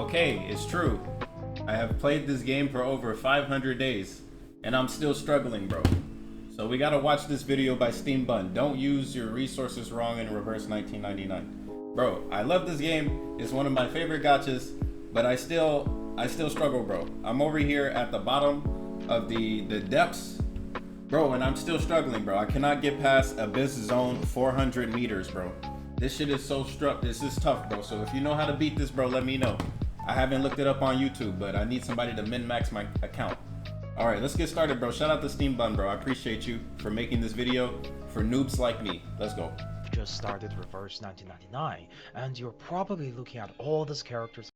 Okay, it's true. I have played this game for over 500 days, and I'm still struggling, bro. So we gotta watch this video by SteamedBunX. Don't use your resources wrong in reverse 1999. Bro, I love this game. It's one of my favorite gachas, but I still struggle, bro. I'm over here at the bottom of the depths, bro, and I'm still struggling, bro. I cannot get past Abyss Zone 400 meters, bro. This shit is so this is tough, bro. So if you know how to beat this, bro, let me know. I haven't looked it up on YouTube, but I need somebody to min-max my account. All right, let's get started, bro. Shout out to SteamedBunX, bro. I appreciate you for making this video for noobs like me. Let's go. Just started Reverse 1999, and you're probably looking at all these characters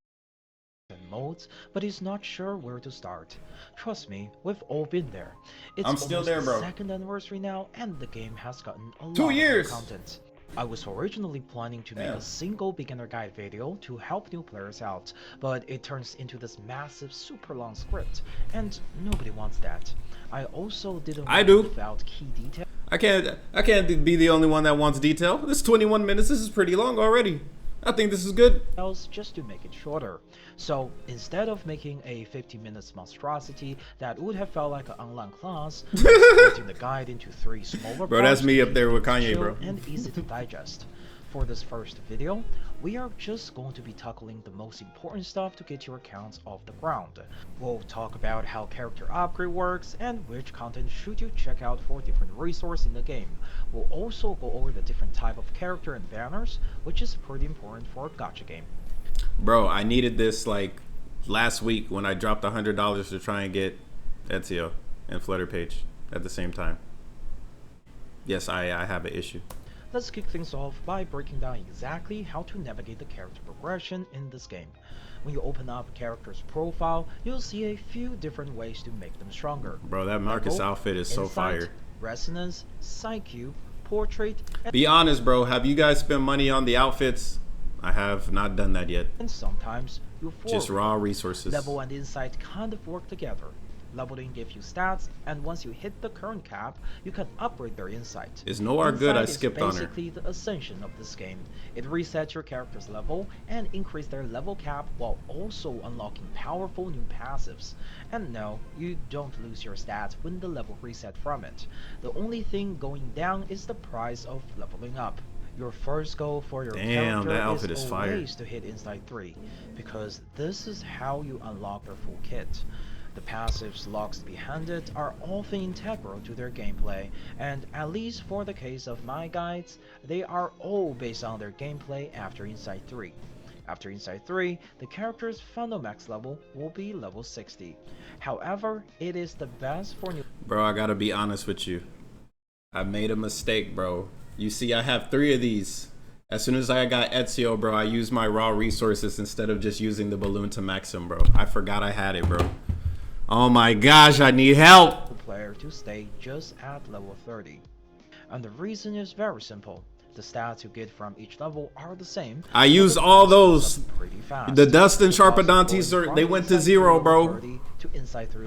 and modes, but is not sure where to start. Trust me, we've all been there. It's I'm still there, bro. The second anniversary now, and the game has gotten a lot 2 years of content. I was originally planning to make a single beginner guide video to help new players out, but it turns into this massive super long script, and nobody wants that. I also didn't want to leave out key details. I can't be the only one that wants detail. This 21 minutes, this is pretty long already. I think this is good. Just to make it shorter. So instead of making a 50 minutes monstrosity that would have felt like an online class, splitting the guide into 3 smaller bro, that's me up there with Kanye, bro. And easy to digest. For this first video, we are just going to be tackling the most important stuff to get your accounts off the ground. We'll talk about how character upgrade works and which content should you check out for different resources in the game. We'll also go over the different type of character and banners, which is pretty important for a gacha game. Bro, I needed this like last week when I dropped $100 to try and get Ezio and Flutter Page at the same time. Yes, I have an issue. Let's kick things off by breaking down exactly how to navigate the character progression in this game. When you open up a character's profile, you'll see a few different ways to make them stronger. Bro, that Marcus outfit is so fire. Resonance, Psyche, Portrait, and be honest, bro, have you guys spent money on the outfits? I have not done that yet. And sometimes you just raw resources. Level and insight kind of work together. Leveling gives you stats, and once you hit the current cap, you can upgrade their insight. Is Noir good? I skipped on her. Basically the ascension of this game. It resets your character's level and increases their level cap while also unlocking powerful new passives. And no, you don't lose your stats when the level reset from it. The only thing going down is the price of leveling up. Your first goal for your character that outfit is always to hit Insight 3, because this is how you unlock their full kit. The passives locks behind it are often integral to their gameplay, and at least for the case of my guides, they are all based on their gameplay after Insight 3. After Insight 3, the character's final max level will be level 60. However, it is the best for new— Bro, I gotta be honest with you. I made a mistake, bro. You see, I have 3 of these. As soon as I got Ezio, bro, I used my raw resources instead of just using the balloon to max him, bro. I forgot I had it, bro. Oh my gosh, I need help! Player to stay just at level 30. And the reason is very simple. The stats you get from each level are the same. I used all those. The Dust and Sharpodontes, they went to 0, bro.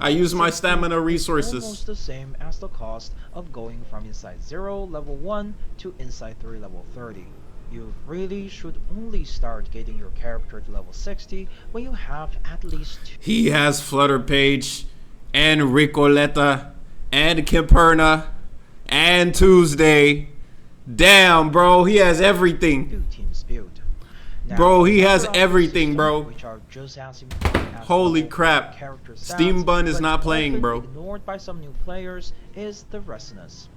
I used my stamina resources. Almost the same as the cost of going from Insight 0 level 1 to Insight 3 level 30. You really should only start getting your character to level 60 when you have at least 2. He has Flutter Page and Ricoletta and Kimperna and Tuesday. Damn, bro, he has everything. Now, bro, he has everything, bro. Which are just as important as holy crap. SteamedBunX is not playing, bro. Ignored by some new players is the resonance.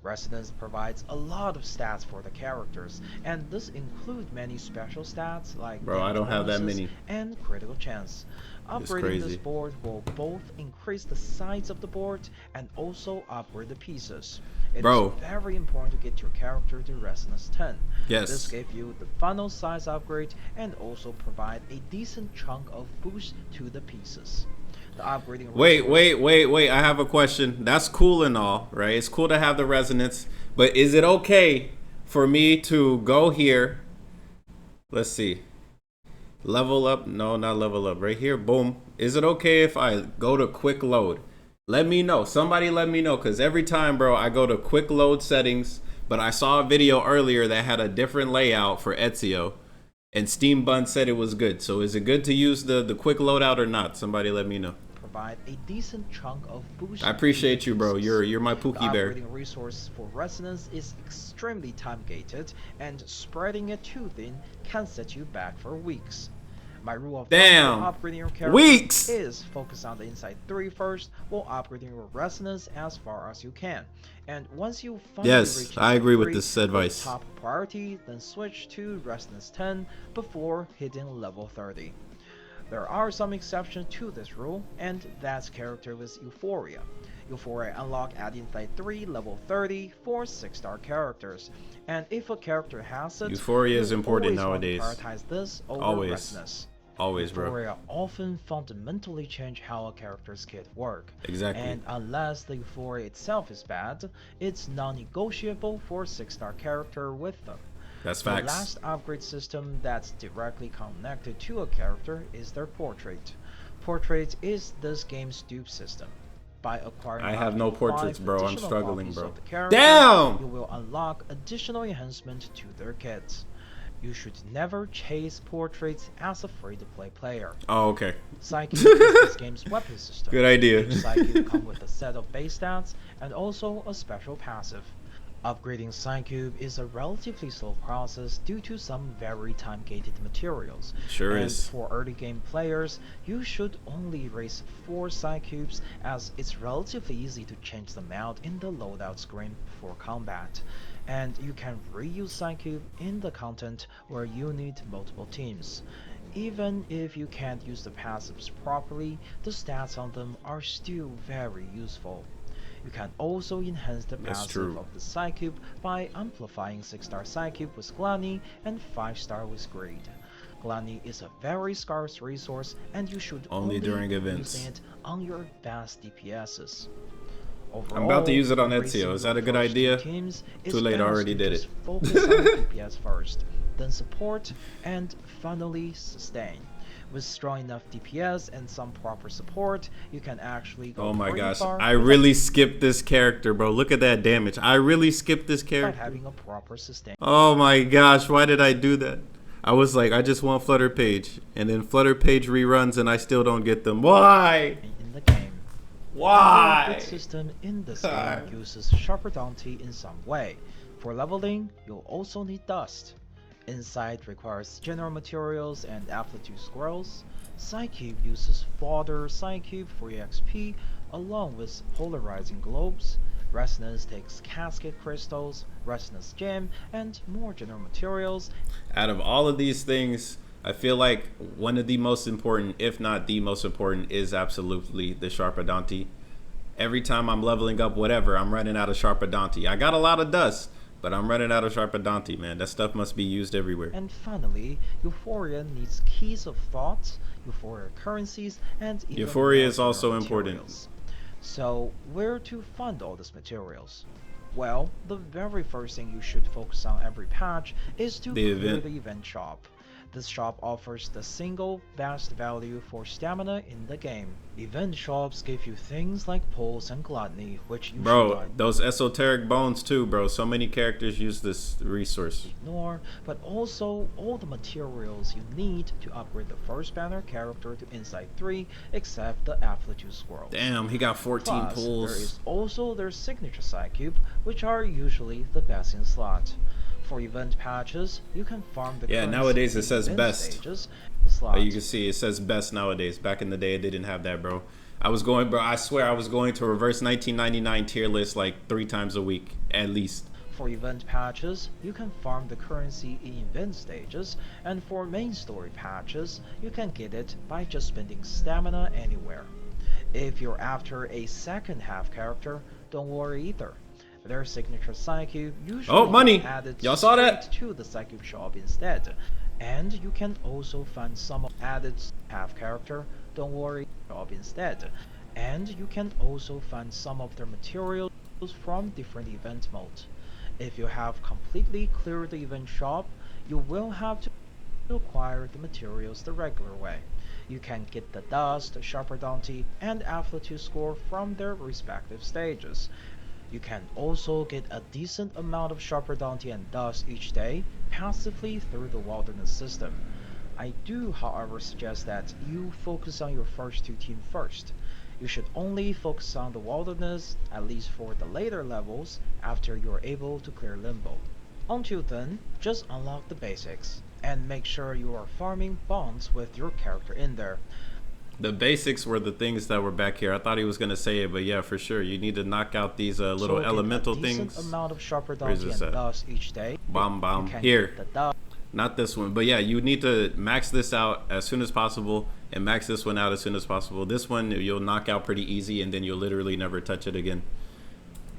Resonance provides a lot of stats for the characters, and this includes many special stats like bro, I don't have that many. And critical chance. Upgrading this board will both increase the size of the board and also upgrade the pieces. It is very important to get your character to Resonance 10. Yes. This gave you the final size upgrade and also provide a decent chunk of boost to the pieces. The upgrading wait, I have a question. That's cool and all, right? It's cool to have the resonance, but is it okay for me to go here? Let's see. Level up? No, not level up. Right here, boom. Is it okay if I go to quick load? Let me know. Somebody let me know, because every time, bro, I go to quick load settings, but I saw a video earlier that had a different layout for Ezio. And SteamedBunX said it was good. So is it good to use the quick loadout or not? Somebody let me know. Provide a decent chunk of boost. I appreciate you, bro. You're my Pookie Bear. The upgrading resource for resonance is extremely time gated, and spreading it too thin can set you back for weeks. My rule of thumb for upgrading your character is focus on the inside 3 first, while upgrading your resonance as far as you can. And once you finally reach I agree with 3, this advice. Top priority, then switch to resonance 10 before hitting level 30. There are some exceptions to this rule, and that's character with Euphoria. Euphoria unlock at Insight 3 level 30 for 6-star characters, and if a character has it, Euphoria is important nowadays. Prioritize this over resonance. Always, bro. Euphoria often fundamentally change how a character's kit work. Exactly. And unless the Euphoria itself is bad, it's non-negotiable for a 6-star character with them. That's facts. The last upgrade system that's directly connected to a character is their portrait. Portrait is this game's dupe system. By acquiring I have no portraits, bro. I'm struggling, bro. Damn! You will unlock additional enhancement to their kits. You should never chase portraits as a free-to-play player. Oh, okay. Psychic is this game's weapon system. Good idea. Each Psychic comes with a set of base stats and also a special passive. Upgrading Psycube is a relatively slow process due to some very time-gated materials. Sure is. And for early game players, you should only raise 4 Psycubes as it's relatively easy to change them out in the loadout screen before combat. And you can reuse Psycube in the content where you need multiple teams. Even if you can't use the passives properly, the stats on them are still very useful. You can also enhance the passive of the Psycube by amplifying 6-star Psycube with Gluttony and 5-star with Greed. Gluttony is a very scarce resource, and you should only during events use it on your vast DPSs. Overall, I'm about to use it on Ezio. Is that a good idea? Too late, I already did it. Focus on DPS first, then support, and finally sustain. With strong enough DPS and some proper support, you can actually go. Oh my gosh, I really skipped this character, bro. Look at that damage. I really skipped this character. Having a proper sustain. Oh my gosh, why did I do that? I was like, I just want Flutter Page, and then Flutter Page reruns, and I still don't get them. Why? In the game. Why? The system in this game uses Sharper Dante in some way. For leveling, you'll also need Dust. Insight requires general materials and amplitude scrolls. Psycube uses Fodder Psycube for EXP along with polarizing globes. Resonance takes casket crystals, resonance gem, and more general materials. Out of all of these things, I feel like one of the most important, if not the most important, is absolutely the Sharper Dante. Every time I'm leveling up whatever, I'm running out of Sharper Dante. I got a lot of dust, but I'm running out of Sharper Dante, man. That stuff must be used everywhere. And finally, Euphoria needs keys of thoughts, Euphoria currencies, and even Euphoria is also materials. important. So, where to find all these materials? Well, the very first thing you should focus on every patch is to clear the event shop. This shop offers the single best value for stamina in the game. Event shops give you things like pulse and gluttony, which you should those esoteric bones too, bro. So many characters use this resource. Ignore, but also all the materials you need to upgrade the first banner character to Insight 3, except the Amplitude Scroll. Damn, he got 14 pulls. There is also their signature Psycube, which are usually the best in slot. For event patches, you can farm the nowadays it says best. Stages, you can see it says best nowadays. Back in the day, they didn't have that, bro. I swear I was going to reverse 1999 tier list like 3 times a week, at least. For event patches, you can farm the currency in event stages, and for main story patches, you can get it by just spending stamina anywhere. If you're after a second half character, don't worry either. Their signature Psycube usually added Y'all saw that? to the Psycube shop instead. And you can also find some added half character, don't worry, shop instead. And you can also find some of their materials from different event modes. If you have completely cleared the event shop, you will have to acquire the materials the regular way. You can get the Dust, Sharper Dante, and Amplitude Score from their respective stages. You can also get a decent amount of sharper bounty and dust each day passively through the wilderness system. I do, however, suggest that you focus on your first two teams first. You should only focus on the wilderness, at least for the later levels, after you're able to clear Limbo. Until then, just unlock the basics, and make sure you are farming bonds with your character in there. The basics were the things that were back here. I thought he was gonna say it, but yeah, for sure. You need to knock out these little So get elemental a decent things. amount of sharper Where is bounty this and at? dust each day. Bomb, bomb. You can Here. get the dust. Not this one, but yeah, you need to max this out as soon as possible and max this one out as soon as possible. This one you'll knock out pretty easy, and then you'll literally never touch it again.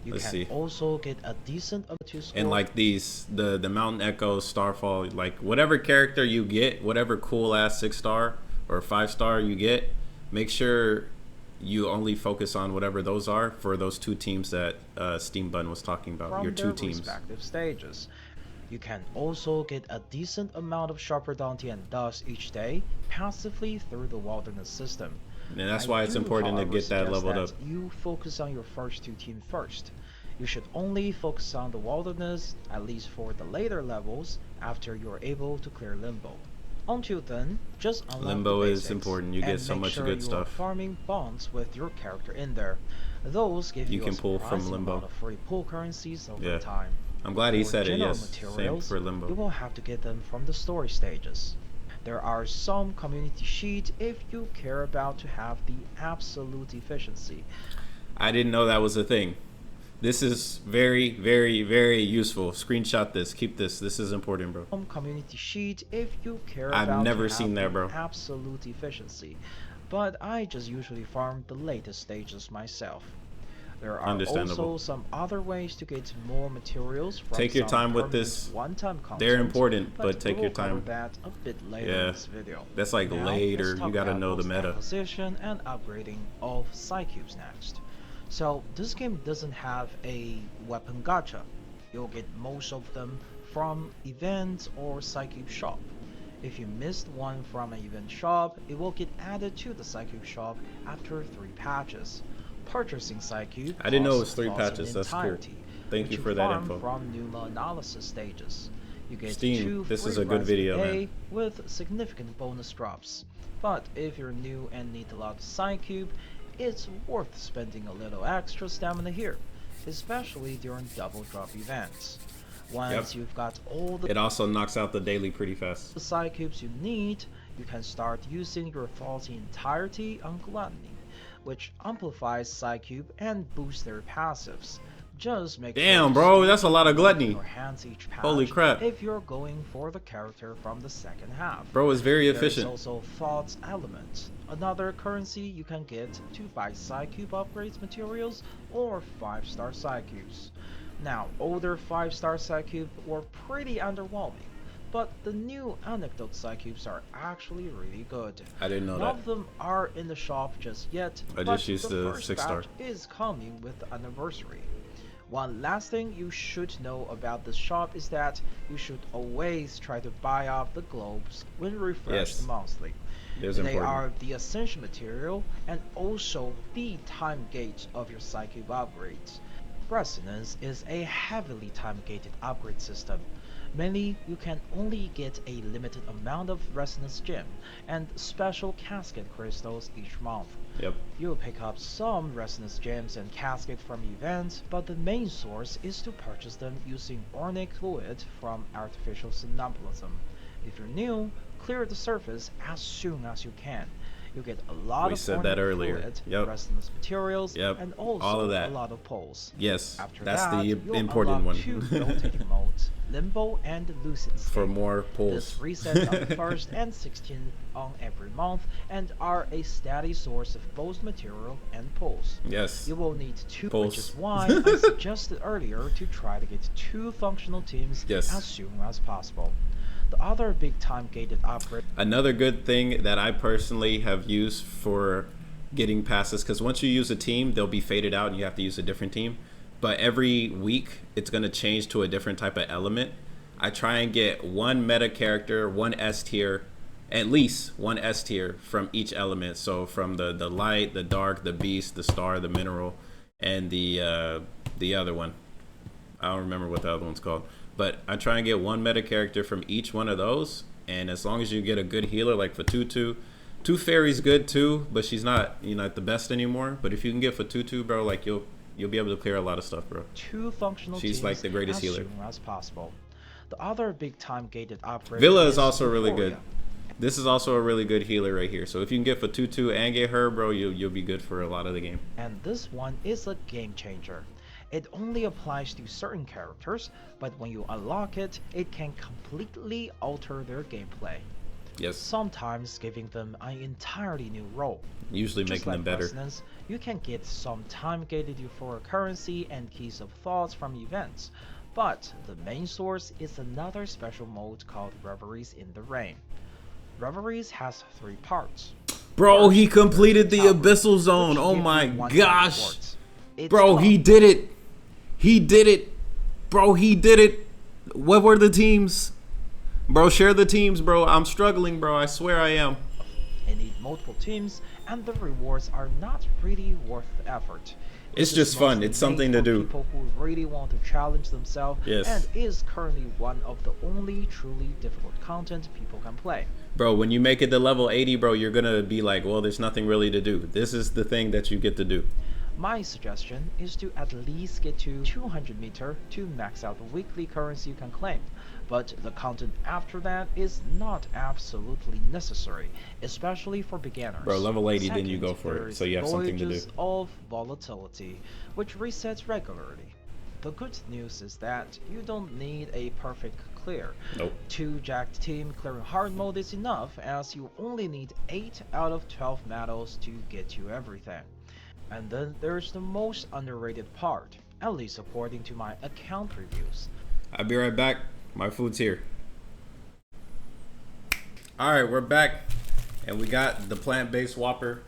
You Let's can see. also get a decent amount to score. And like these, the Mountain Echo, Starfall, like whatever character you get, whatever cool ass 6-star or 5-star you get, make sure you only focus on whatever those are for those two teams that SteamedBunX was talking about. from Your their two teams. respective stages. You can also get a decent amount of sharper bounty and dust each day passively through the wilderness system. And that's I why it's do, important to however, get that suggest leveled up. that you focus on your first two teams first. You should only focus on the wilderness, at least for the later levels, after you're able to clear Limbo. Until then, just unlock Limbo the is basics, important. You get and so make much sure good you stuff. are farming bonds with your character in there. Those give You you can a pull from surprising Limbo. amount of free pull currencies over Yeah. time. I'm glad he For said it, general yes. Same materials, for you Limbo. will have to get them from the story stages. There are some community sheets if you care about to have the absolute efficiency. I didn't know that was a thing. This is very, very, very useful. Screenshot this. Keep this. This is important, bro. Some community sheet if you care I've about never to seen have that, bro. the absolute efficiency. But I just usually farm the latest stages myself. There are Understandable. also some other ways to get more materials from Take your some time with permanent this. one-time content. They're important, but take we'll your time. cover that a bit later Yeah. in this video. That's like Now, later. let's talk You gotta about know the both meta. acquisition and upgrading of Psycubes next. So this game doesn't have a weapon gacha. You'll get most of them from events or Psycube shop. If you missed one from an event shop, it will get added to the Psycube shop after 3 patches. Purchasing Psycube I didn't know it was costs 3 loss in patches. That's cool. entirety, Thank which you for that farm info. from pneuma analysis stages. You get Steam, 2 this is free a good runs video, day man. with significant bonus drops. But if you're new and need a lot of Psycube, it's worth spending a little extra stamina here, especially during double drop events. Once you've got all the It also knocks out the daily pretty fast. Psycubes you need, you can start using your thoughts in entirety on Gluttony, which amplifies Psycube and boosts their passives. Just make Damn, sure bro, to that's a lot of gluttony. your hands each patch Holy crap. if you're going for the character from the second half. Bro is very There is efficient. also Thoughts Element, another currency you can get to buy Psycube upgrades materials or 5-star Psycubes. Now, older 5-star Psycubes were pretty underwhelming, but the new Anecdote Psycubes are actually really good. I didn't know None that. of them are in the shop just yet, I but just used the the first 6-star. batch is coming with the anniversary. One last thing you should know about this shop is that you should always try to buy off the globes when refreshed Yes. monthly. It is They important. are the essential material and also the time gauge of your Psychic upgrades. Resonance is a heavily time gated upgrade system. Mainly, you can only get a limited amount of Resonance Gem and special casket crystals each month. Yep. You'll pick up some Resonance Gems and Casket from events, but the main source is to purchase them using Ornic Fluid from Artificial Somnambulism. If you're new, clear the surface as soon as you can. You get a lot We of said that Ornic earlier. Fluid, Yep. Resonance materials, Yep. and also All of that. a lot of pulls. Yes, After that's that, the you'll important unlock one. 2 rotating modes, Limbo and Lucid State. For more pulls. This resets on the 1st and 16th on every month and are a steady source of both material and pulls. Yes. You will need 2, Pulse. which is why I suggested earlier to try to get 2 functional teams Yes. as soon as possible. The other big time gated upgrade Another good thing that I personally have used for getting passes, because once you use a team, they'll be faded out and you have to use a different team. But every week, it's going to change to a different type of element. I try and get one meta character, one S tier, at least one S tier from each element. So from the light, the dark, the beast, the star, the mineral. and the other one. I don't remember what the other one's called. But I try and get one meta character from each one of those, and as long as you get a good healer, like for Tutu, Fairy's good too, but she's not, you know, the best anymore. But if you can get for Tutu, bro, like you'll be able to clear a lot of stuff, bro. Two functional She's teams like the greatest as healer. soon as possible. The other big time gated upgrade Villa is also really Euphoria. good. This is also a really good healer right here. So if you can get for Tutu and get her, bro, you'll be good for a lot of the game. And this one is a game changer. It only applies to certain characters, but when you unlock it, it can completely alter their gameplay. Yes. Sometimes giving them an entirely new role. Usually Just making like them better. resonance, you can get some time-gated Euphoria currency and keys of thoughts from events, but the main source is another special mode called Reveries in the Rain. Reveries has 3 parts. Bro, First, he completed the Tower, Abyssal Zone. which Oh give my you one-time gosh. rewards. It's Bro, tough. he did it. He did it. Bro, he did it. What were the teams? Bro, share the teams, bro. I'm struggling, bro. I swear I am. You need multiple teams, and the rewards are not really worth the effort. It's This is just fun. mostly It's something made to for do. People who really want to challenge themselves, Yes. and is currently one of the only truly difficult content people can play. Bro, when you make it to level 80, bro, you're going to be like, well, there's nothing really to do. This is the thing that you get to do. My suggestion is to at least get to 200 meter to max out the weekly currency you can claim, but the content after that is not absolutely necessary, especially for beginners. Bro, level 80, then you Second, go for it, there is so you have something to do. Voyages of Volatility, which resets regularly. The good news is that you don't need a perfect clear. Nope. 2 jacked team clearing hard mode is enough, as you only need 8 out of 12 medals to get you everything. And then there's the most underrated part, at least according to my account reviews. I'll be right back. My food's here. All right, we're back, and we got the plant-based Whopper.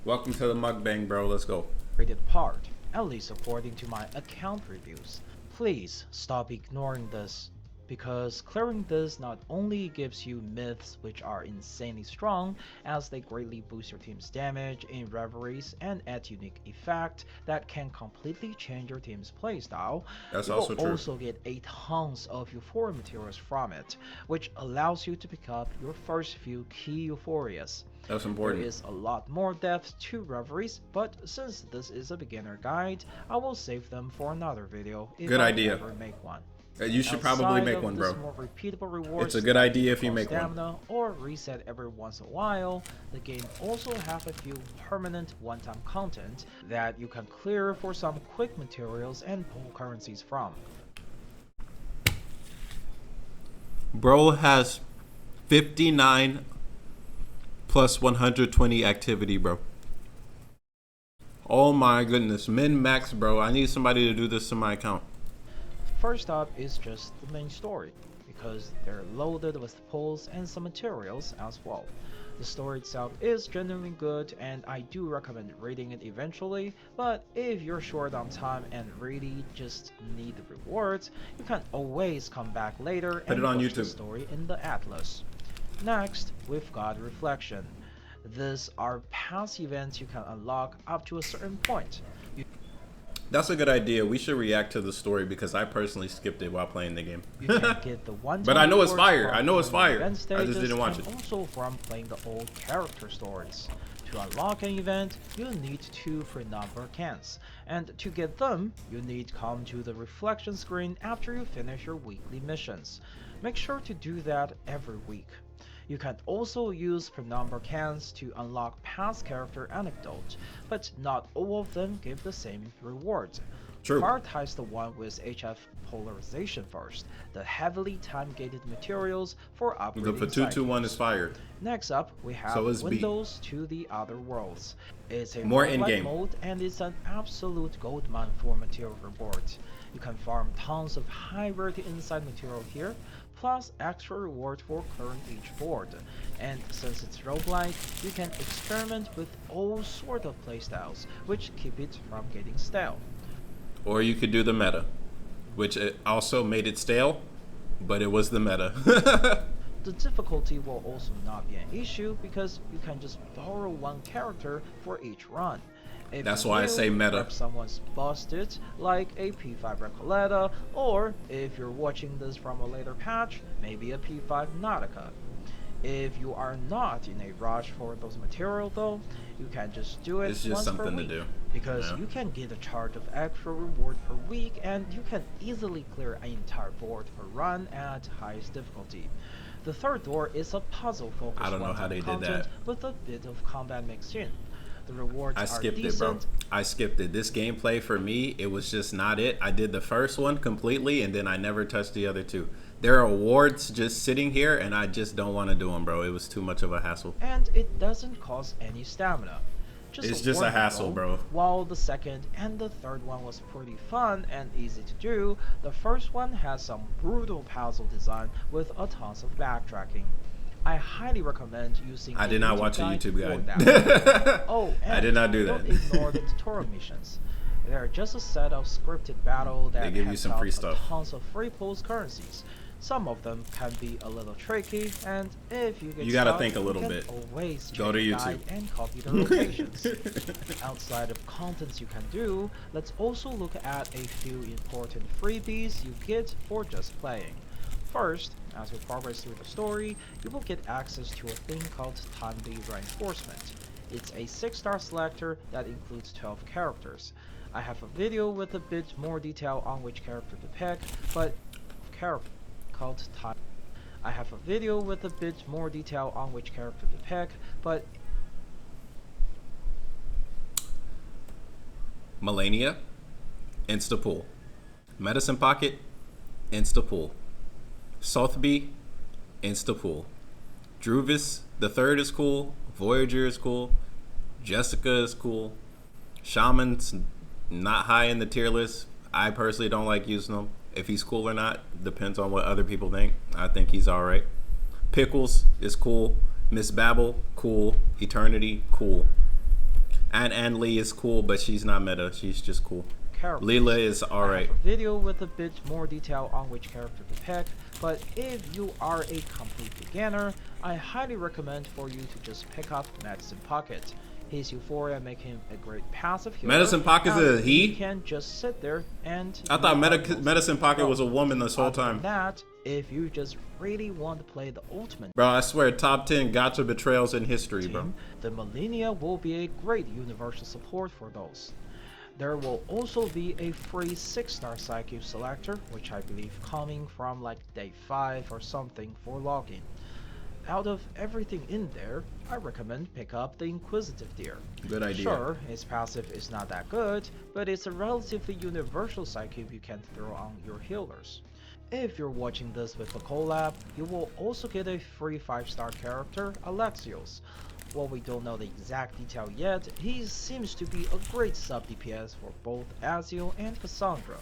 Welcome to the mukbang, bro. Let's go. Rated part, at least according to my account reviews. Please stop ignoring this, because clearing this not only gives you myths which are insanely strong, as they greatly boost your team's damage in reveries and add unique effect that can completely change your team's playstyle. That's you also will true. also get 8 tons of Euphoria materials from it, which allows you to pick up your first few key Euphorias. That's There important. is a lot more depth to reveries, but since this is a beginner guide, I will save them for another video if Good I idea. ever make one. You should Outside probably make of one, this bro. more repeatable rewards It's a good that idea if you cost make one. stamina or reset every once in a while, the game also have a few permanent one-time content that you can clear for some quick materials and pull currencies from. Bro has 59 plus 120 activity, bro. Oh my goodness. Min max, bro. I need somebody to do this to my account. First up is just the main story, because they're loaded with pulls and some materials as well. The story itself is genuinely good, and I do recommend reading it eventually, but if you're short on time and really just need the rewards, you can always come back later Put and it on watch the YouTube. story in the Atlas. Next, we've got Reflection. These are past events you can unlock up to a certain point. That's a good idea. We should react to the story because I personally skipped it while playing the game. You can get the one But I know it's fire. I know it's fire. I just didn't watch it. Also from playing the old character stories. To unlock an event, you'll need 2 pre-number cans, and to get them, you need to come to the reflection screen after you finish your weekly missions. Make sure to do that every week. You can also use pre-number cans to unlock past character anecdotes, but not all of them give the same rewards. True. Prioritize the one with HF polarization first, the heavily time-gated materials for The upgrading Patutu one sidekicks. is fire. Next up, we have So is B. Windows to the Other Worlds. It's a More roguelike in-game. mode and it's an absolute gold mine for material rewards. You can farm tons of high-rarity inside material here, plus extra reward for clearing each board. And since it's roguelike, you can experiment with all sort of playstyles, which keep it from getting stale. Or you could do the meta, which it also made it stale, but it was the meta. The difficulty will also not be an issue because you can just borrow one character for each run. If That's you're why I new, say meta. grab someone's busted, like a P5 Recoleta, or if you're watching this from a later patch, maybe a P5 Nautica. If you are not in a rush for those material though, you can just do it It's just once per something to week, do. because Yeah. you can get a charge of extra reward per week and you can easily clear an entire board per run at highest difficulty. The third door is a puzzle I focused don't know how one-time they did content that. with a bit of combat mixed in. The rewards I are skipped it, bro. decent. I skipped it. This gameplay for me, it was just not it. I did the first one completely, and then I never touched the other two. There are awards just sitting here, and I just don't want to do them, bro. It was too much of a hassle. And it doesn't cost any stamina. It's just a warning hassle, though, bro. While the second and the third one was pretty fun and easy to do, the first one has some brutal puzzle design with a tons of backtracking. I highly recommend using I a did not watch a guide YouTube for guide. that. Oh, and I did not do don't that. ignore the tutorial missions. They're just a set of scripted battle that They give you hands some out free a stuff. tons of free pulse currencies. Some of them can be a little tricky, and if you get You gotta stuck, think a little you can bit. always Go check to the YouTube. guide and copy the locations. Outside of contents you can do, let's also look at a few important freebies you get for just playing. First, as you progress through the story, you will get access to a thing called Timely Reinforcement. It's a 6-star selector that includes 12 characters. I have a video with a bit more detail on which character to pick, but called Time. I have a video with a bit more detail on which character to pick, but Melania, Instapool. Medicine Pocket, Instapool. Sotheby, Instapool. Druvis, the third is cool. Voyager is cool. Jessica is cool. Shaman's not high in the tier list. I personally don't like using him. If he's cool or not depends on what other people think. I think he's alright. Pickles is cool. Miss Babel, cool. Eternity, cool. And Lee is cool, but she's not meta. She's just cool. characters. Leela is alright. I have a video with a bit more detail on which character to pick, but if you are a complete beginner, I highly recommend for you to just pick up Medicine Pocket. His Euphoria make him a great passive healer. Medicine Pocket's a he? You can just sit there and... I thought you are able to Medicine Pocket was a woman this whole Other than time. that, if you just really want to play the ultimate Bro, I swear, top 10 gacha betrayals in history, bro. team, the Millennia will be a great universal support for those. There will also be a free 6-star Psyche selector, which I believe coming from like day 5 or something for login. Out of everything in there, I recommend pick up the Inquisitive Deer. Good idea. Sure, its passive is not that good, but it's a relatively universal Psyche you can throw on your healers. If you're watching this with the collab, you will also get a free 5-star character, Alexios. While we don't know the exact detail yet, he seems to be a great sub DPS for both Azio and Cassandra.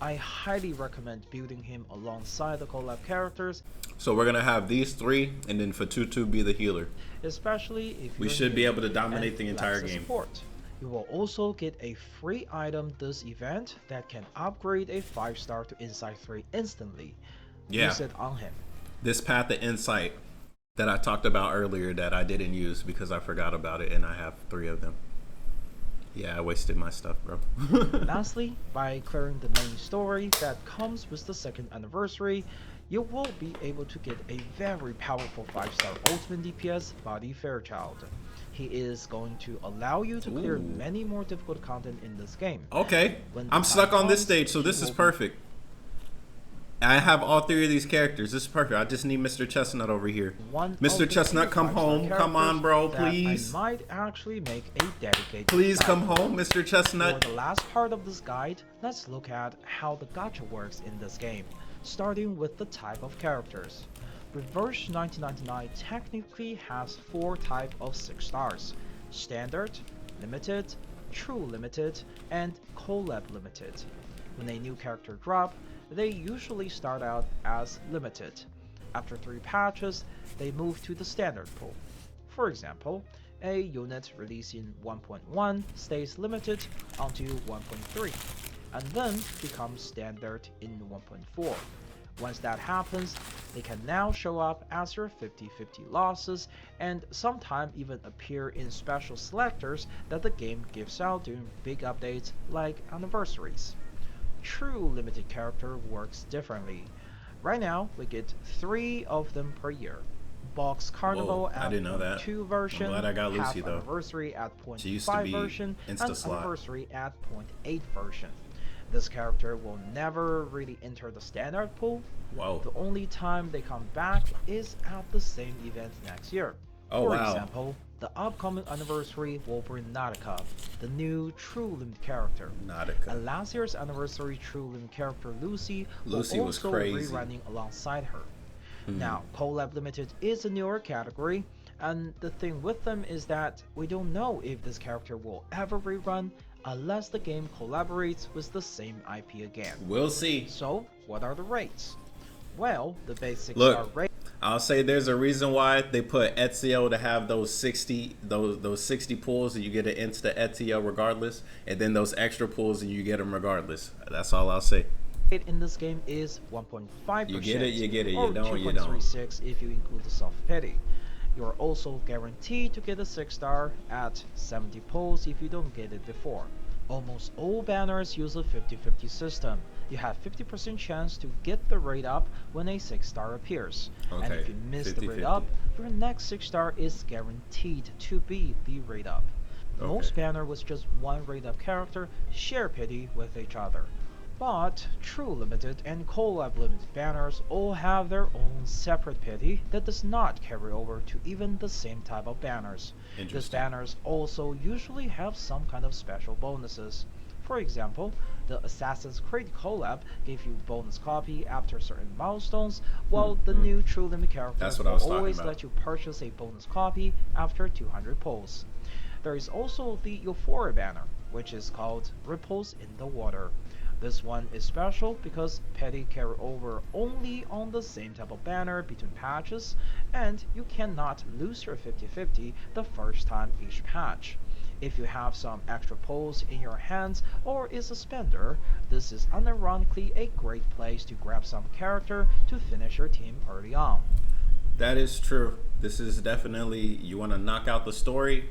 I highly recommend building him alongside the collab characters, So we're gonna have these three, and then Fatutu be the healer. especially if We you're should be new able to dominate and the entire lacks the game. support. You will also get a free item this event that can upgrade a 5-star to Insight 3 instantly. Yeah. Use it on him. This Path of Insight that I talked about earlier that I didn't use because I forgot about it, and I have 3 of them. Yeah, I wasted my stuff, bro. Lastly, by clearing the main story that comes with the 2nd anniversary, you will be able to get a very powerful 5-star ultimate DPS, Body Fairchild. He is going to allow you to clear Ooh. many more difficult content in this game. Okay, When the I'm stuck time on this comes, stage, so he this is will be- perfect. I have all 3 of these characters. This is perfect. I just need Mr. Chestnut over here. One of Mr. the Chestnut, few come 5-star home. Come on, bro, characters that please. I might actually make a dedicated Please guide come for. home, Mr. For Chestnut. the last part of this guide, let's look at how the gacha works in this game, starting with the type of characters. Reverse 1999 technically has 4 types of 6 stars: Standard, Limited, True Limited, and Collab Limited. When a new character drop, they usually start out as Limited. After 3 patches, they move to the Standard pool. For example, a unit released in 1.1 stays limited until 1.3, and then becomes standard in 1.4. Once that happens, They can now show up as your 50-50 losses and sometimes even appear in special selectors that the game gives out during big updates like anniversaries. True limited character works differently. Right now, we get 3 of them per year. Box Carnival Whoa, I at didn't know that. 0.2 version, I'm glad I got half Lucy though. anniversary at She used to 0.5 be version, and insta-slot. anniversary at 0.8 version. This character will never really enter the standard pool. Whoa. The only time they come back is at the same event next year. Oh, For wow. example, the upcoming anniversary will bring Nautica, the new True Limit character. Nautica. And last year's anniversary True Limit character Lucy Lucy will was also crazy. rerunning alongside her. Now, Collab Limited is a newer category, and the thing with them is that we don't know if this character will ever rerun unless the game collaborates with the same IP again. We'll see. So, what are the rates? Well, the basic Look, star rate. I'll say there's a reason why they put Ezio to have those 60 pulls and you get an insta Ezio regardless, and then those extra pulls and you get them regardless. That's all I'll say. In this game is 1.5%. You get it, you get it. You or don't, you don't. 2.36 if you include the soft pity. You are also guaranteed to get a 6-star at 70 pulls if you don't get it before. Almost all banners use a 50-50 system. You have 50% chance to get the rate up when a 6-star appears. And if Okay, you miss the 50-50. rate up, your next 6-star is guaranteed to be the rate up. Most Okay. banner with just one rate up character share pity with each other. But True Limited and Collab Limited banners all have their own separate pity that does not carry over to even the same type of banners. These Interesting. banners also usually have some kind of special bonuses. For example, the Assassin's Creed collab gave you bonus copy after certain milestones, while the new True Limit character That's what I will was talking always about. let you purchase a bonus copy after 200 pulls. There is also the Euphoria banner, which is called Ripples in the Water. This one is special because petty carry over only on the same type of banner between patches, and you cannot lose your 50-50 the first time each patch. If you have some extra pulls in your hands or is a spender, this is unironically a great place to grab some character to finish your team early on. That is true. This is definitely, you want to knock out the story?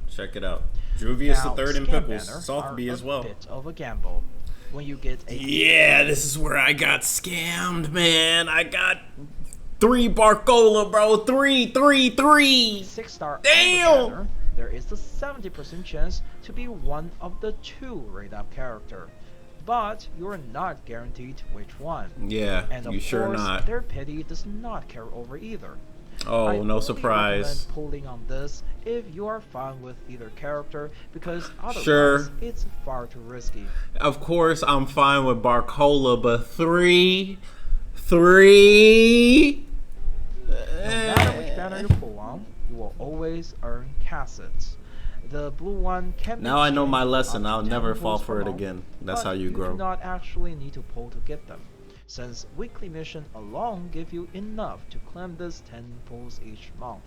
Check it out. Juvius Now, the third and scam Pickles. banners Soft are B as well. a bit of a gamble. When you get a Yeah, this is where I got scammed, man. I got 3 Barcola, bro. 3. 6-star Damn! banner, there is a 70% chance to be one of the 2 rate up character. But you're not guaranteed which one. Yeah, And of you sure course, not. their pity does not carry over either. I Oh, no only surprise. recommend pulling on this if you are fine with either character, because otherwise Sure. it's far too risky. Of course, I'm fine with Barcola, but 3. No matter which banner you pull on, you will always earn cassettes. The blue one can be Now I know my exchanged lesson. up to I'll 10 never pulls fall per for it month, again. That's but how you do grow. not actually need to pull to get them, since weekly mission alone give you enough to claim this 10 pulls each month.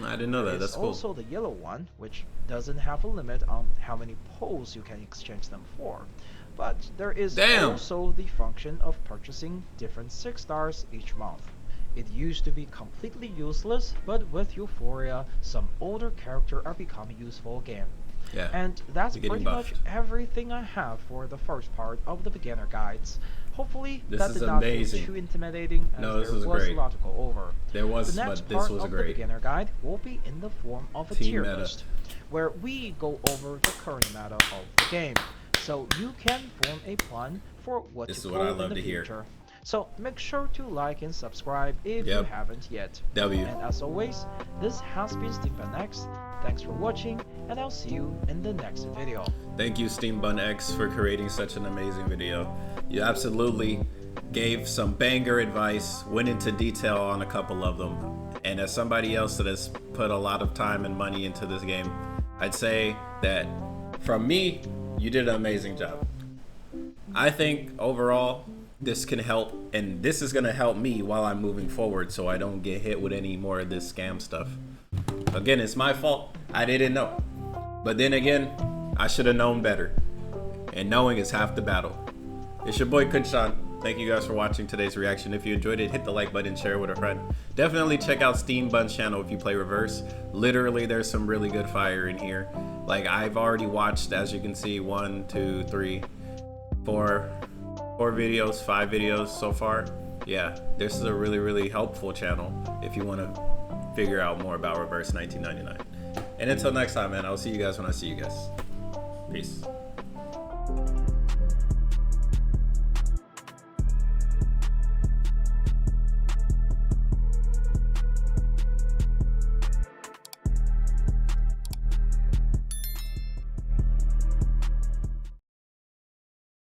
I didn't know that. There's That's cool. also the yellow one, which doesn't have a limit on how many pulls you can exchange them for. But there is Damn. also the function of purchasing different 6-stars each month. It used to be completely useless, but with Euphoria, some older characters are becoming useful again. Yeah. And that's You're getting pretty much buffed. everything I have for the first part of the beginner guides. Hopefully This that is did not amazing. feel too intimidating, as No, this there was was great. a lot to go over. There was, The next but this part was of the great. beginner guide will be in the form of a Team tier meta. list, where we go over the current meta of the game, so you can form a plan for what This to is pull what I in love the to hear. future. So make sure to like and subscribe if you Yep. haven't yet. W. And as always, this has been SteamedBunX. Thanks for watching, and I'll see you in the next video. Thank you, SteamedBunX, for creating such an amazing video. You absolutely gave some banger advice, went into detail on a couple of them. And as somebody else that has put a lot of time and money into this game, I'd say that from me, you did an amazing job. I think overall, this can help, and this is gonna help me while I'm moving forward so I don't get hit with any more of this scam stuff. Again, it's my fault. I didn't know. But then again, I should have known better. And knowing is half the battle. It's your boy KhunShawn. Thank you guys for watching today's reaction. If you enjoyed it, hit the like button, share it with a friend. Definitely check out SteamedBunX channel if you play Reverse. Literally, there's some really good fire in here. Like, I've already watched, as you can see, 1, 2, 3, 4 videos, 5 videos so far. Yeah, this is a really, really helpful channel if you want to figure out more about Reverse 1999. And until next time, man, I'll see you guys when I see you guys. Peace.